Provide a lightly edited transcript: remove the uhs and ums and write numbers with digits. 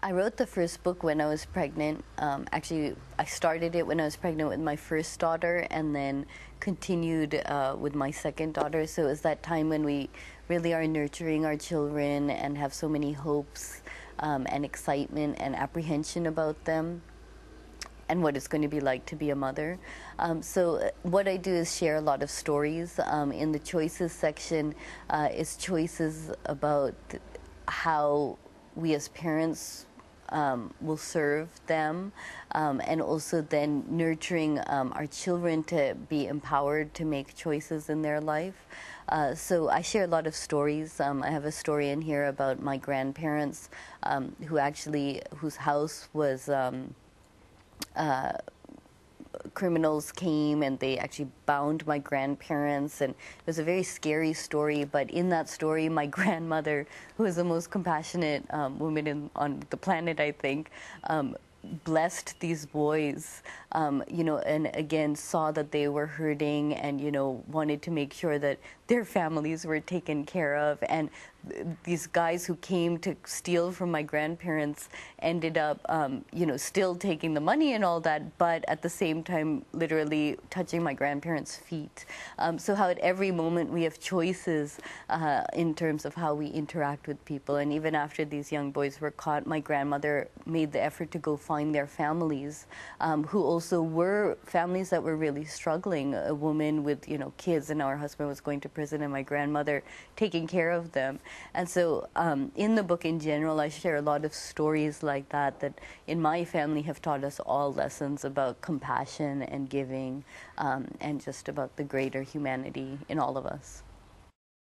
I wrote the first book when I was pregnant. Actually, I started it when I was pregnant with my first daughter and then continued with my second daughter. So it was that time when we really are nurturing our children and have so many hopes and excitement and apprehension about them and what it's going to be like to be a mother. So what I do is share a lot of stories. In the choices section is choices about how we as parents will serve them, and also then nurturing our children to be empowered to make choices in their life. So I share a lot of stories. I have a story in here about my grandparents whose house was criminals came and they actually bound my grandparents, and it was a very scary story. But in that story, my grandmother, who is the most compassionate woman on the planet, I think, blessed these boys, and again saw that they were hurting and, wanted to make sure that their families were taken care of. And these guys who came to steal from my grandparents ended up, still taking the money and all that, but at the same time, literally touching my grandparents' feet. So how at every moment we have choices in terms of how we interact with people. And even after these young boys were caught, my grandmother made the effort to go find their families, who also were families that were really struggling. A woman with, kids, and our husband was going to prison, and my grandmother taking care of them. And so in the book in general, I share a lot of stories like that in my family have taught us all lessons about compassion and giving, and just about the greater humanity in all of us.